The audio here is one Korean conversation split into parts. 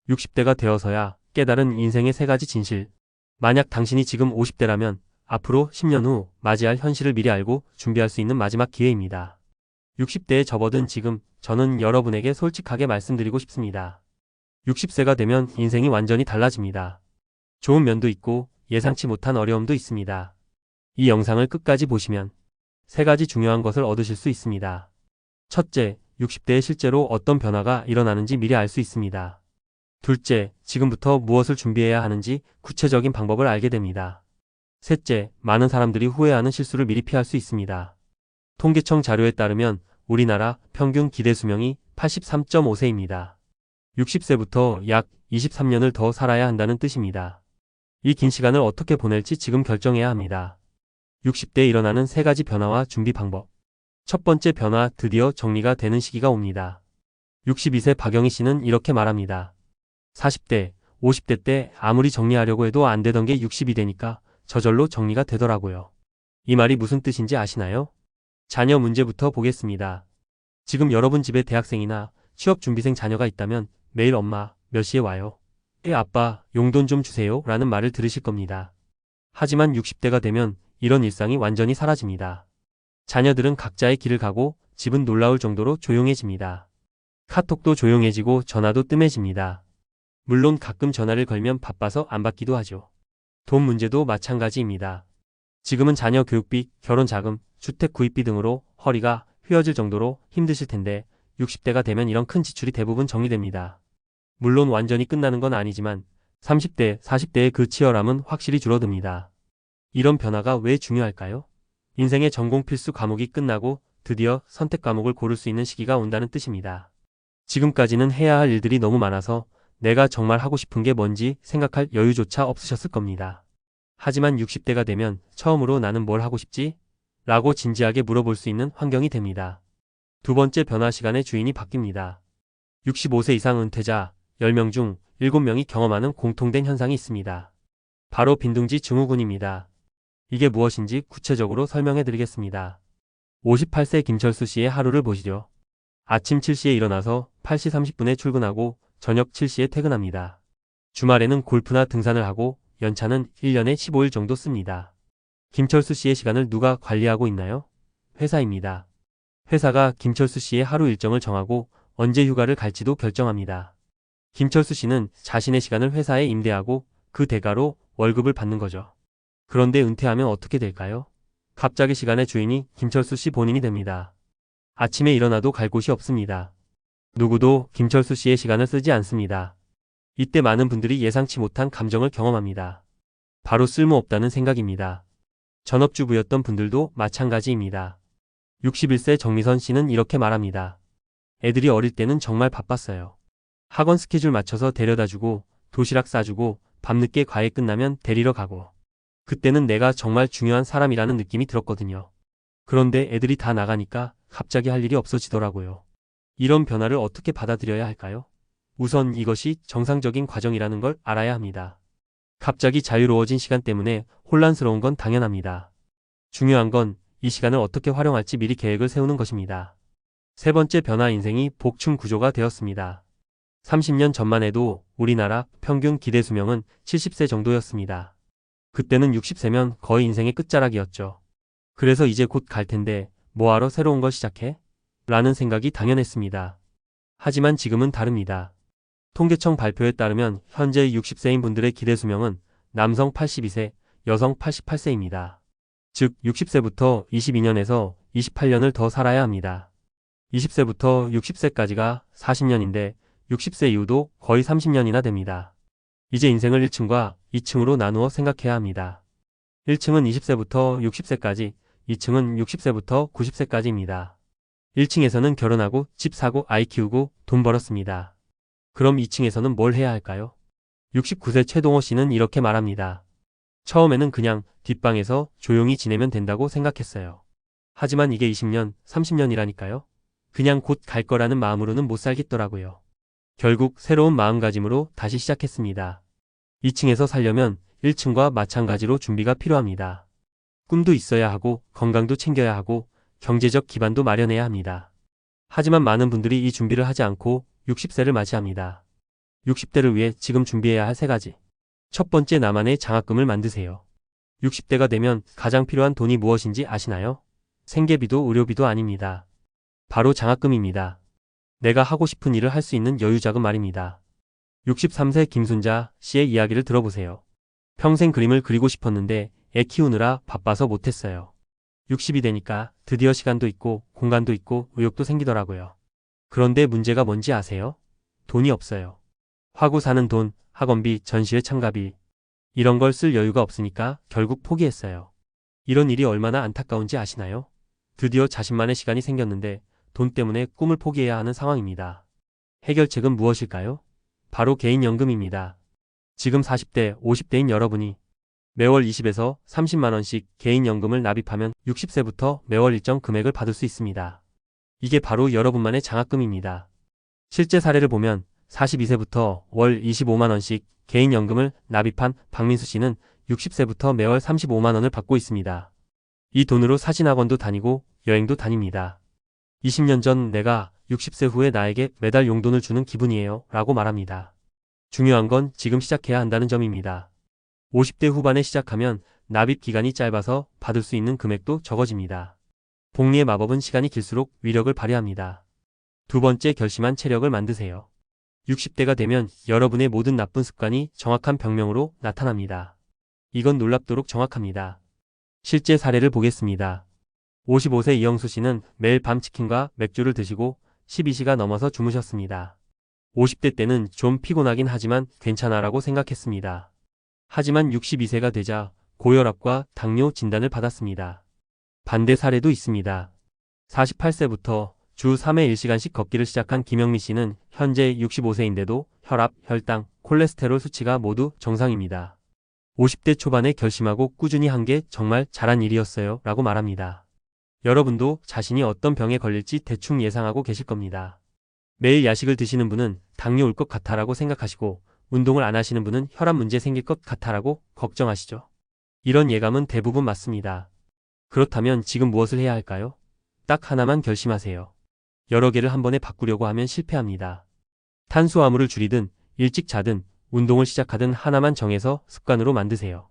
60대가 되어서야 깨달은 인생의 세 가지 진실. 만약 당신이 지금 50대라면 앞으로 10년 후 맞이할 현실을 미리 알고 준비할 수 있는 마지막 기회입니다. 60대에 접어든 지금 저는 여러분에게 솔직하게 말씀드리고 싶습니다. 60세가 되면 인생이 완전히 달라집니다. 좋은 면도 있고 예상치 못한 어려움도 있습니다. 이 영상을 끝까지 보시면 세 가지 중요한 것을 얻으실 수 있습니다. 첫째, 60대에 실제로 어떤 변화가 일어나는지 미리 알 수 있습니다. 둘째, 지금부터 무엇을 준비해야 하는지 구체적인 방법을 알게 됩니다. 셋째, 많은 사람들이 후회하는 실수를 미리 피할 수 있습니다. 통계청 자료에 따르면 우리나라 평균 기대 수명이 83.5세입니다. 60세부터 약 23년을 더 살아야 한다는 뜻입니다. 이 긴 시간을 어떻게 보낼지 지금 결정해야 합니다. 60대에 일어나는 세 가지 변화와 준비 방법. 첫 번째 변화, 드디어 정리가 되는 시기가 옵니다. 62세 박영희 씨는 이렇게 말합니다. 40대, 50대 때 아무리 정리하려고 해도 안 되던 게 60이 되니까 저절로 정리가 되더라고요. 이 말이 무슨 뜻인지 아시나요? 자녀 문제부터 보겠습니다. 지금 여러분 집에 대학생이나 취업준비생 자녀가 있다면 매일 엄마, 몇 시에 와요? 아빠, 용돈 좀 주세요 라는 말을 들으실 겁니다. 하지만 60대가 되면 이런 일상이 완전히 사라집니다. 자녀들은 각자의 길을 가고 집은 놀라울 정도로 조용해집니다. 카톡도 조용해지고 전화도 뜸해집니다. 물론 가끔 전화를 걸면 바빠서 안 받기도 하죠. 돈 문제도 마찬가지입니다. 지금은 자녀 교육비, 결혼 자금, 주택 구입비 등으로 허리가 휘어질 정도로 힘드실 텐데 60대가 되면 이런 큰 지출이 대부분 정리됩니다. 물론 완전히 끝나는 건 아니지만 30대, 40대의 그 치열함은 확실히 줄어듭니다. 이런 변화가 왜 중요할까요? 인생의 전공 필수 과목이 끝나고 드디어 선택 과목을 고를 수 있는 시기가 온다는 뜻입니다. 지금까지는 해야 할 일들이 너무 많아서 내가 정말 하고 싶은 게 뭔지 생각할 여유조차 없으셨을 겁니다. 하지만 60대가 되면 처음으로 나는 뭘 하고 싶지? 라고 진지하게 물어볼 수 있는 환경이 됩니다. 두 번째 변화, 시간의 주인이 바뀝니다. 65세 이상 은퇴자 10명 중 7명이 경험하는 공통된 현상이 있습니다. 바로 빈둥지 증후군입니다. 이게 무엇인지 구체적으로 설명해 드리겠습니다. 58세 김철수 씨의 하루를 보시죠. 아침 7시에 일어나서 8시 30분에 출근하고 저녁 7시에 퇴근합니다. 주말에는 골프나 등산을 하고 연차는 1년에 15일 정도 씁니다. 김철수 씨의 시간을 누가 관리하고 있나요? 회사입니다. 회사가 김철수 씨의 하루 일정을 정하고 언제 휴가를 갈지도 결정합니다. 김철수 씨는 자신의 시간을 회사에 임대하고 그 대가로 월급을 받는 거죠. 그런데 은퇴하면 어떻게 될까요? 갑자기 시간의 주인이 김철수 씨 본인이 됩니다. 아침에 일어나도 갈 곳이 없습니다. 누구도 김철수 씨의 시간을 쓰지 않습니다. 이때 많은 분들이 예상치 못한 감정을 경험합니다. 바로 쓸모없다는 생각입니다. 전업주부였던 분들도 마찬가지입니다. 61세 정미선 씨는 이렇게 말합니다. 애들이 어릴 때는 정말 바빴어요. 학원 스케줄 맞춰서 데려다주고 도시락 싸주고 밤늦게 과외 끝나면 데리러 가고 그때는 내가 정말 중요한 사람이라는 느낌이 들었거든요. 그런데 애들이 다 나가니까 갑자기 할 일이 없어지더라고요. 이런 변화를 어떻게 받아들여야 할까요? 우선 이것이 정상적인 과정이라는 걸 알아야 합니다. 갑자기 자유로워진 시간 때문에 혼란스러운 건 당연합니다. 중요한 건 이 시간을 어떻게 활용할지 미리 계획을 세우는 것입니다. 세 번째 변화, 인생이 복층 구조가 되었습니다. 30년 전만 해도 우리나라 평균 기대 수명은 70세 정도였습니다. 그때는 60세면 거의 인생의 끝자락이었죠. 그래서 이제 곧 갈 텐데 뭐하러 새로운 걸 시작해? 라는 생각이 당연했습니다. 하지만 지금은 다릅니다. 통계청 발표에 따르면 현재 60세인 분들의 기대 수명은 남성 82세, 여성 88세입니다. 즉 60세부터 22년에서 28년을 더 살아야 합니다. 20세부터 60세까지가 40년인데 60세 이후도 거의 30년이나 됩니다. 이제 인생을 1층과 2층으로 나누어 생각해야 합니다. 1층은 20세부터 60세까지, 2층은 60세부터 90세까지입니다. 1층에서는 결혼하고 집 사고 아이 키우고 돈 벌었습니다. 그럼 2층에서는 뭘 해야 할까요? 69세 최동호 씨는 이렇게 말합니다. 처음에는 그냥 뒷방에서 조용히 지내면 된다고 생각했어요. 하지만 이게 20년, 30년이라니까요. 그냥 곧 갈 거라는 마음으로는 못 살겠더라고요. 결국 새로운 마음가짐으로 다시 시작했습니다. 2층에서 살려면 1층과 마찬가지로 준비가 필요합니다. 꿈도 있어야 하고 건강도 챙겨야 하고 경제적 기반도 마련해야 합니다. 하지만 많은 분들이 이 준비를 하지 않고 60세를 맞이합니다. 60대를 위해 지금 준비해야 할 3가지. 첫 번째, 나만의 장학금을 만드세요. 60대가 되면 가장 필요한 돈이 무엇인지 아시나요? 생계비도 의료비도 아닙니다. 바로 장학금입니다. 내가 하고 싶은 일을 할 수 있는 여유자금 말입니다. 63세 김순자 씨의 이야기를 들어보세요. 평생 그림을 그리고 싶었는데 애 키우느라 바빠서 못했어요. 60이 되니까 드디어 시간도 있고 공간도 있고 의욕도 생기더라고요. 그런데 문제가 뭔지 아세요? 돈이 없어요. 화구 사는 돈, 학원비, 전시회 참가비 이런 걸 쓸 여유가 없으니까 결국 포기했어요. 이런 일이 얼마나 안타까운지 아시나요? 드디어 자신만의 시간이 생겼는데 돈 때문에 꿈을 포기해야 하는 상황입니다. 해결책은 무엇일까요? 바로 개인연금입니다. 지금 40대, 50대인 여러분이 매월 20에서 30만 원씩 개인연금을 납입하면 60세부터 매월 일정 금액을 받을 수 있습니다. 이게 바로 여러분만의 장학금입니다. 실제 사례를 보면 42세부터 월 25만 원씩 개인연금을 납입한 박민수 씨는 60세부터 매월 35만 원을 받고 있습니다. 이 돈으로 사진학원도 다니고 여행도 다닙니다. 20년 전 내가 60세 후에 나에게 매달 용돈을 주는 기분이에요 라고 말합니다. 중요한 건 지금 시작해야 한다는 점입니다. 50대 후반에 시작하면 납입 기간이 짧아서 받을 수 있는 금액도 적어집니다. 복리의 마법은 시간이 길수록 위력을 발휘합니다. 두 번째, 결심한 체력을 만드세요. 60대가 되면 여러분의 모든 나쁜 습관이 정확한 병명으로 나타납니다. 이건 놀랍도록 정확합니다. 실제 사례를 보겠습니다. 55세 이영수 씨는 매일 밤 치킨과 맥주를 드시고 12시가 넘어서 주무셨습니다. 50대 때는 좀 피곤하긴 하지만 괜찮아라고 생각했습니다. 하지만 62세가 되자 고혈압과 당뇨 진단을 받았습니다. 반대 사례도 있습니다. 48세부터 주 3회 1시간씩 걷기를 시작한 김영미 씨는 현재 65세인데도 혈압, 혈당, 콜레스테롤 수치가 모두 정상입니다. 50대 초반에 결심하고 꾸준히 한 게 정말 잘한 일이었어요 라고 말합니다. 여러분도 자신이 어떤 병에 걸릴지 대충 예상하고 계실 겁니다. 매일 야식을 드시는 분은 당뇨 올 것 같아라고 생각하시고 운동을 안 하시는 분은 혈압 문제 생길 것 같아라고 걱정하시죠. 이런 예감은 대부분 맞습니다. 그렇다면 지금 무엇을 해야 할까요? 딱 하나만 결심하세요. 여러 개를 한 번에 바꾸려고 하면 실패합니다. 탄수화물을 줄이든 일찍 자든 운동을 시작하든 하나만 정해서 습관으로 만드세요.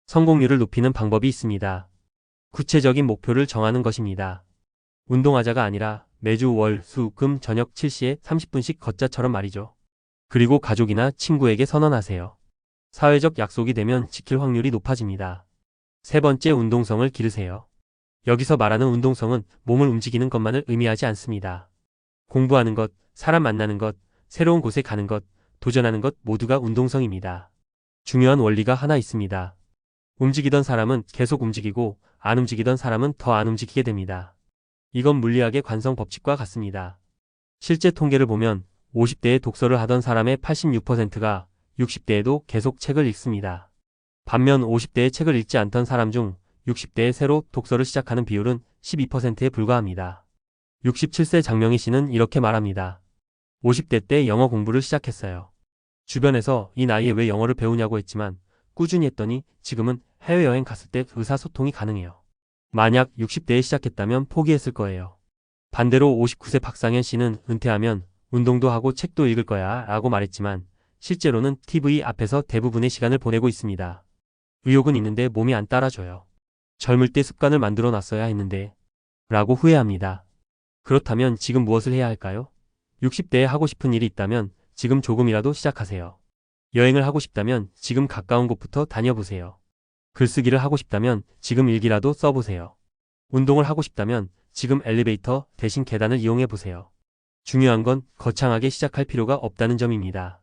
성공률을 높이는 방법이 있습니다. 구체적인 목표를 정하는 것입니다. 운동하자가 아니라 매주 월, 수, 금 저녁 7시에 30분씩 걷자처럼 말이죠. 그리고 가족이나 친구에게 선언하세요. 사회적 약속이 되면 지킬 확률이 높아집니다. 세 번째, 운동성을 기르세요. 여기서 말하는 운동성은 몸을 움직이는 것만을 의미하지 않습니다. 공부하는 것, 사람 만나는 것, 새로운 곳에 가는 것, 도전하는 것 모두가 운동성입니다. 중요한 원리가 하나 있습니다. 움직이던 사람은 계속 움직이고 안 움직이던 사람은 더 안 움직이게 됩니다. 이건 물리학의 관성 법칙과 같습니다. 실제 통계를 보면 50대에 독서를 하던 사람의 86%가 60대에도 계속 책을 읽습니다. 반면 50대에 책을 읽지 않던 사람 중 60대에 새로 독서를 시작하는 비율은 12%에 불과합니다. 67세 장명희 씨는 이렇게 말합니다. 50대 때 영어 공부를 시작했어요. 주변에서 이 나이에 왜 영어를 배우냐고 했지만 꾸준히 했더니 지금은 해외여행 갔을 때 의사소통이 가능해요. 만약 60대에 시작했다면 포기했을 거예요. 반대로 59세 박상현 씨는 은퇴하면 운동도 하고 책도 읽을 거야 라고 말했지만 실제로는 TV 앞에서 대부분의 시간을 보내고 있습니다. 의욕은 있는데 몸이 안 따라줘요. 젊을 때 습관을 만들어 놨어야 했는데 라고 후회합니다. 그렇다면 지금 무엇을 해야 할까요? 60대에 하고 싶은 일이 있다면 지금 조금이라도 시작하세요. 여행을 하고 싶다면 지금 가까운 곳부터 다녀보세요. 글쓰기를 하고 싶다면 지금 일기라도 써보세요. 운동을 하고 싶다면 지금 엘리베이터 대신 계단을 이용해보세요. 중요한 건 거창하게 시작할 필요가 없다는 점입니다.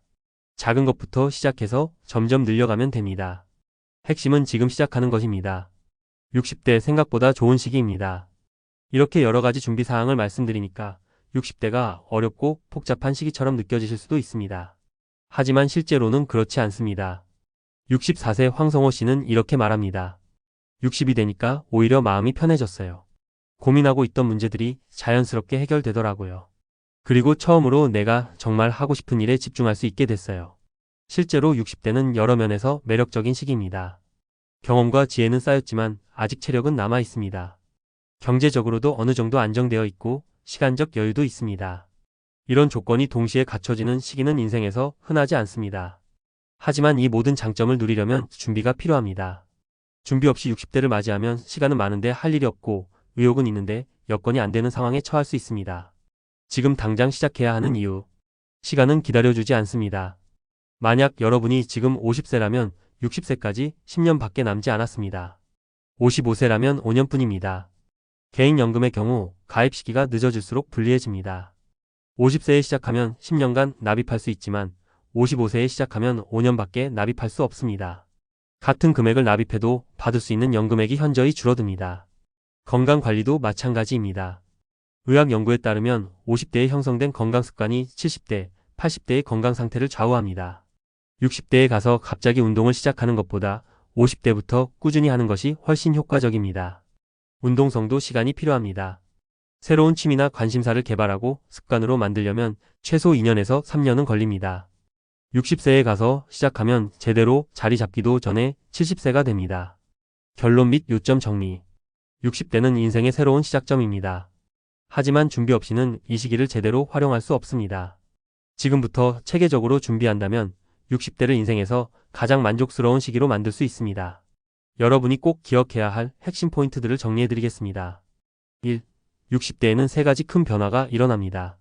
작은 것부터 시작해서 점점 늘려가면 됩니다. 핵심은 지금 시작하는 것입니다. 60대 생각보다 좋은 시기입니다. 이렇게 여러 가지 준비 사항을 말씀드리니까 60대가 어렵고 복잡한 시기처럼 느껴지실 수도 있습니다. 하지만 실제로는 그렇지 않습니다. 64세 황성호 씨는 이렇게 말합니다. 60이 되니까 오히려 마음이 편해졌어요. 고민하고 있던 문제들이 자연스럽게 해결되더라고요. 그리고 처음으로 내가 정말 하고 싶은 일에 집중할 수 있게 됐어요. 실제로 60대는 여러 면에서 매력적인 시기입니다. 경험과 지혜는 쌓였지만 아직 체력은 남아 있습니다. 경제적으로도 어느 정도 안정되어 있고 시간적 여유도 있습니다. 이런 조건이 동시에 갖춰지는 시기는 인생에서 흔하지 않습니다. 하지만 이 모든 장점을 누리려면 준비가 필요합니다. 준비 없이 60대를 맞이하면 시간은 많은데 할 일이 없고 의욕은 있는데 여건이 안 되는 상황에 처할 수 있습니다. 지금 당장 시작해야 하는 이유. 시간은 기다려주지 않습니다. 만약 여러분이 지금 50세라면 60세까지 10년밖에 남지 않았습니다. 55세라면 5년뿐입니다. 개인연금의 경우 가입 시기가 늦어질수록 불리해집니다. 50세에 시작하면 10년간 납입할 수 있지만 55세에 시작하면 5년밖에 납입할 수 없습니다. 같은 금액을 납입해도 받을 수 있는 연금액이 현저히 줄어듭니다. 건강관리도 마찬가지입니다. 의학 연구에 따르면 50대에 형성된 건강습관이 70대, 80대의 건강 상태를 좌우합니다. 60대에 가서 갑자기 운동을 시작하는 것보다 50대부터 꾸준히 하는 것이 훨씬 효과적입니다. 운동성도 시간이 필요합니다. 새로운 취미나 관심사를 개발하고 습관으로 만들려면 최소 2년에서 3년은 걸립니다. 60세에 가서 시작하면 제대로 자리 잡기도 전에 70세가 됩니다. 결론 및 요점 정리. 60대는 인생의 새로운 시작점입니다. 하지만 준비 없이는 이 시기를 제대로 활용할 수 없습니다. 지금부터 체계적으로 준비한다면 60대를 인생에서 가장 만족스러운 시기로 만들 수 있습니다. 여러분이 꼭 기억해야 할 핵심 포인트들을 정리해드리겠습니다. 1. 60대에는 3가지 큰 변화가 일어납니다.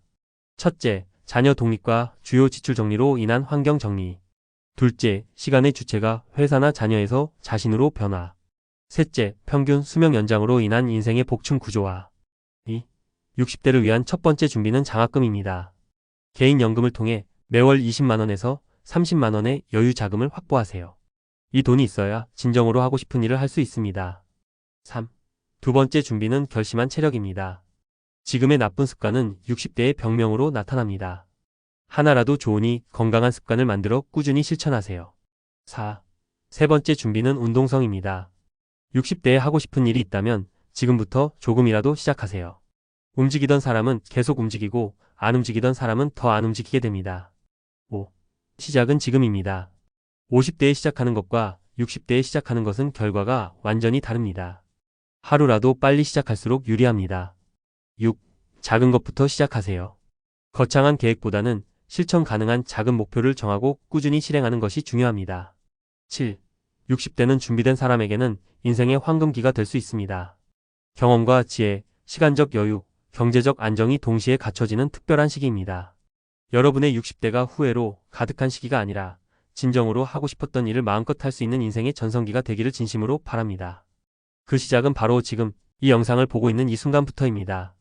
첫째, 자녀 독립과 주요 지출 정리로 인한 환경 정리. 둘째, 시간의 주체가 회사나 자녀에서 자신으로 변화. 셋째, 평균 수명 연장으로 인한 인생의 복층 구조화. 2. 60대를 위한 첫 번째 준비는 장학금입니다. 개인연금을 통해 매월 20만원에서 30만원의 여유 자금을 확보하세요. 이 돈이 있어야 진정으로 하고 싶은 일을 할 수 있습니다. 3. 두 번째 준비는 결심한 체력입니다. 지금의 나쁜 습관은 60대의 병명으로 나타납니다. 하나라도 좋으니 건강한 습관을 만들어 꾸준히 실천하세요. 4. 세 번째 준비는 운동성입니다. 60대에 하고 싶은 일이 있다면 지금부터 조금이라도 시작하세요. 움직이던 사람은 계속 움직이고 안 움직이던 사람은 더 안 움직이게 됩니다. 5. 시작은 지금입니다. 50대에 시작하는 것과 60대에 시작하는 것은 결과가 완전히 다릅니다. 하루라도 빨리 시작할수록 유리합니다. 6. 작은 것부터 시작하세요. 거창한 계획보다는 실천 가능한 작은 목표를 정하고 꾸준히 실행하는 것이 중요합니다. 7. 60대는 준비된 사람에게는 인생의 황금기가 될 수 있습니다. 경험과 지혜, 시간적 여유, 경제적 안정이 동시에 갖춰지는 특별한 시기입니다. 여러분의 60대가 후회로 가득한 시기가 아니라 진정으로 하고 싶었던 일을 마음껏 할 수 있는 인생의 전성기가 되기를 진심으로 바랍니다. 그 시작은 바로 지금 이 영상을 보고 있는 이 순간부터입니다.